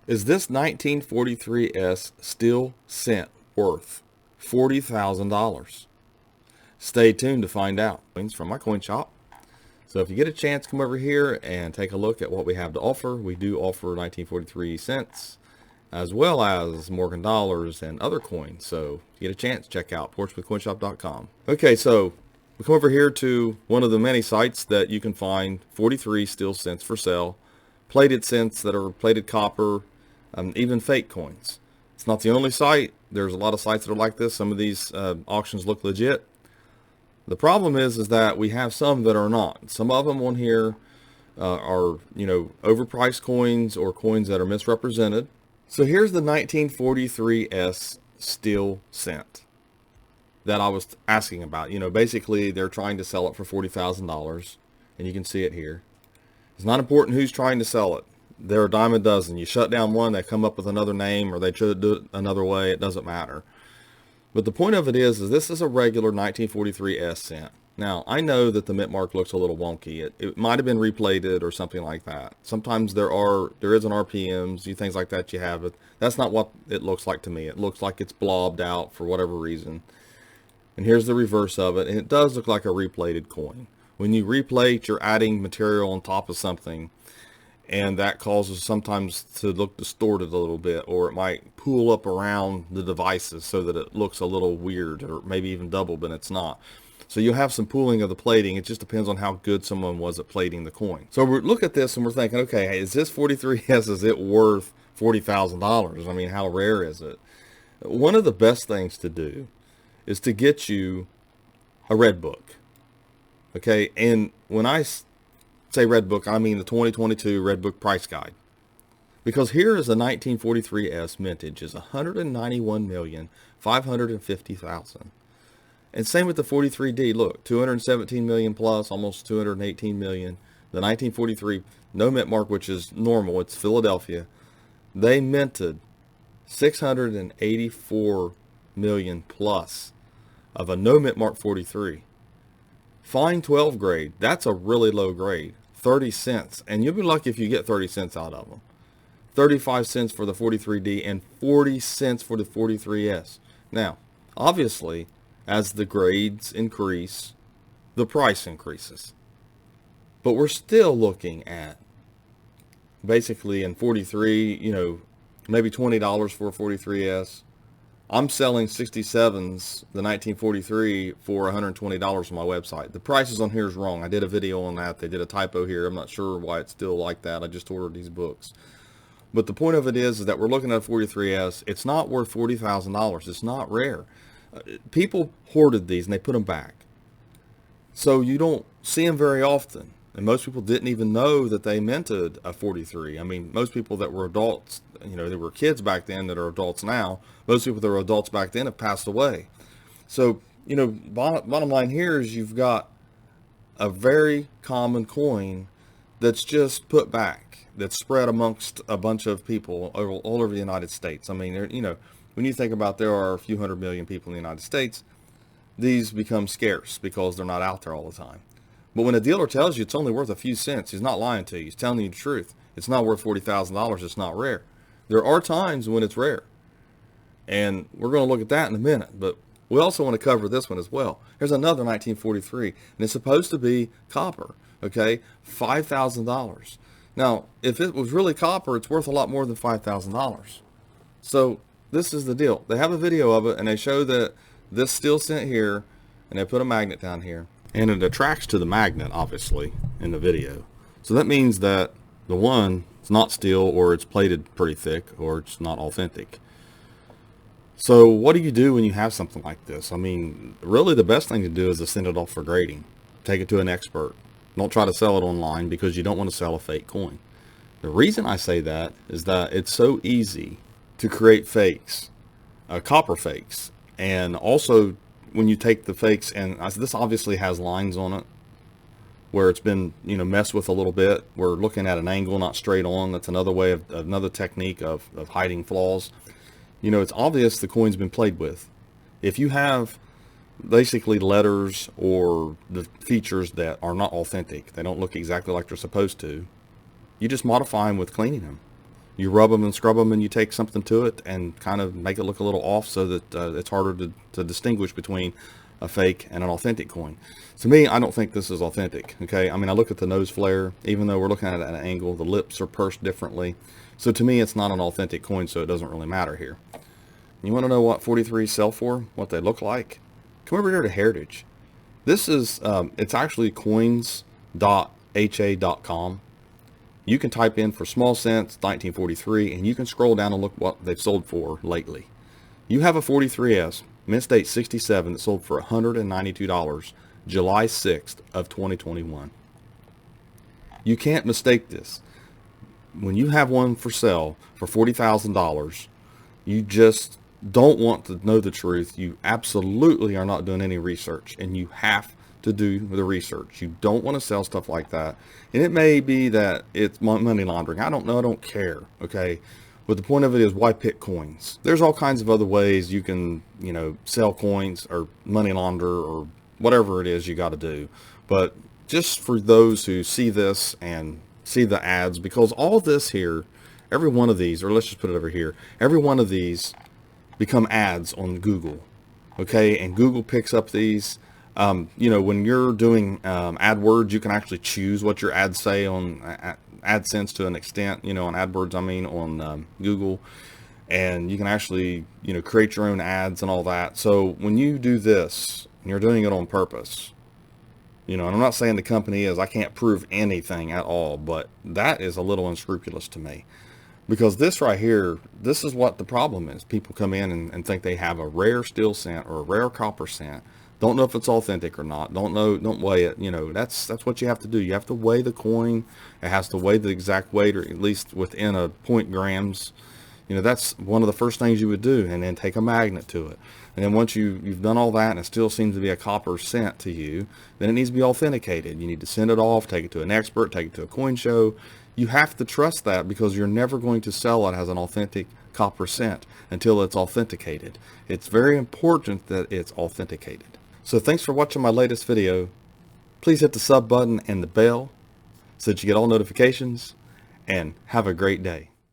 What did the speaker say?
Is this 1943S steel cent worth $40,000? Stay tuned to find out. Things from my coin shop. So if you get a chance, come over here and take a look at what we have to offer. We do offer 1943 cents as well as Morgan dollars and other coins. So if you get a chance, check out portsmouthcoinshop.com. Okay, so we come over here to one of the many sites that you can find 43 steel cents for sale, plated cents that are plated copper, even fake coins. It's not the only site. There's a lot of sites that are like this. Some of these auctions look legit. The problem is that we have some that are not. Some of them on here are, overpriced coins or coins that are misrepresented. So here's the 1943S steel cent that I was asking about. Basically they're trying to sell it for $40,000, and you can see it here. It's not important who's trying to sell it. They're a dime a dozen. You shut down one, they come up with another name, or they try to do it another way. It doesn't matter. But the point of it is this is a regular 1943S cent. Now, I know that the mint mark looks a little wonky. It might have been replated or something like that. Sometimes there is an RPMs, things like that you have, but that's not what it looks like to me. It looks like it's blobbed out for whatever reason. And here's the reverse of it, and it does look like a replated coin. When you replate, you're adding material on top of something, and that causes sometimes to look distorted a little bit, or it might pool up around the devices so that it looks a little weird, or maybe even double, but it's not. So you'll have some pooling of the plating. It just depends on how good someone was at plating the coin. So we look at this and we're thinking, okay, hey, is this 43S, is it worth $40,000? I mean, how rare is it? One of the best things to do is to get you a red book. Okay, and when I say red book, I mean the 2022 Red Book Price Guide. Because here is a 1943S vintage is 191,550,000. And same with the 43D. Look, 217 million plus, almost 218 million. The 1943 no mint mark, which is normal, it's Philadelphia. They minted 684 million plus of a no mint mark 43. Fine 12 grade, that's a really low grade, 30 cents. And you'll be lucky if you get 30 cents out of them. 35 cents for the 43D and 40 cents for the 43S. Now, obviously, as the grades increase, the price increases. But we're still looking at, basically in 43, maybe $20 for a 43S. I'm selling 67s, the 1943, for $120 on my website. The prices on here is wrong. I did a video on that. They did a typo here. I'm not sure why it's still like that. I just ordered these books. But the point of it is that we're looking at a 43S. It's not worth $40,000. It's not rare. People hoarded these and they put them back. So you don't see them very often. And most people didn't even know that they minted a 43. I mean, most people that were adults, they were kids back then that are adults now. Most people that were adults back then have passed away. So, bottom line here is you've got a very common coin that's just put back, that's spread amongst a bunch of people all over the United States. I mean, when you think about there are a few hundred million people in the United States, these become scarce because they're not out there all the time. But when a dealer tells you it's only worth a few cents, he's not lying to you. He's telling you the truth. It's not worth $40,000. It's not rare. There are times when it's rare. And we're going to look at that in a minute. But we also want to cover this one as well. Here's another 1943. And it's supposed to be copper. Okay? $5,000. Now, if it was really copper, it's worth a lot more than $5,000. So this is the deal. They have a video of it, and they show that this steel cent here, and they put a magnet down here. And it attracts to the magnet, obviously, in the video. So that means that the one is not steel, or it's plated pretty thick, or it's not authentic. So what do you do when you have something like this? I mean, really the best thing to do is to send it off for grading. Take it to an expert. Don't try to sell it online because you don't want to sell a fake coin. The reason I say that is that it's so easy to create fakes, copper fakes. And also, when you take the fakes, and this obviously has lines on it where it's been, messed with a little bit. We're looking at an angle, not straight on. That's another way of, another technique of hiding flaws. It's obvious the coin's been played with. If you have basically letters or the features that are not authentic, they don't look exactly like they're supposed to, you just modify them with cleaning them. You rub them and scrub them, and you take something to it and kind of make it look a little off so that it's harder to distinguish between a fake and an authentic coin. To me, I don't think this is authentic. Okay, I mean, I look at the nose flare, even though we're looking at it at an angle, the lips are pursed differently. So to me, it's not an authentic coin, so it doesn't really matter here. You want to know what 43s sell for, what they look like? Come over here to Heritage. This is, it's actually coins.ha.com. You can type in for small cents 1943, and you can scroll down and look what they've sold for lately. You have a 43S, mint date 67, that sold for $192, July 6th of 2021. You can't mistake this. When you have one for sale for $40,000, you just don't want to know the truth. You absolutely are not doing any research, and you have to do the research. You don't want to sell stuff like that. And it may be that it's money laundering. I don't know. I don't care. Okay. But the point of it is, why pick coins? There's all kinds of other ways you can, sell coins or money launder or whatever it is you got to do. But just for those who see this and see the ads, because all this here, every one of these, or let's just put it over here, every one of these become ads on Google. Okay. And Google picks up these. When you're doing AdWords, you can actually choose what your ads say on AdSense to an extent, on AdWords, on Google, and you can actually, create your own ads and all that. So when you do this, and you're doing it on purpose, and I'm not saying the company is, I can't prove anything at all, but that is a little unscrupulous to me. Because this right here, this is what the problem is. People come in and think they have a rare steel cent or a rare copper cent. Don't know if it's authentic or not. Don't weigh it. That's what you have to do. You have to weigh the coin. It has to weigh the exact weight, or at least within a 0.0 grams. That's one of the first things you would do, and then take a magnet to it. And then once you've done all that and it still seems to be a copper cent to you, then it needs to be authenticated. You need to send it off, take it to an expert, take it to a coin show. You have to trust that, because you're never going to sell it as an authentic copper cent until it's authenticated. It's very important that it's authenticated. So thanks for watching my latest video. Please hit the sub button and the bell so that you get all notifications, and have a great day.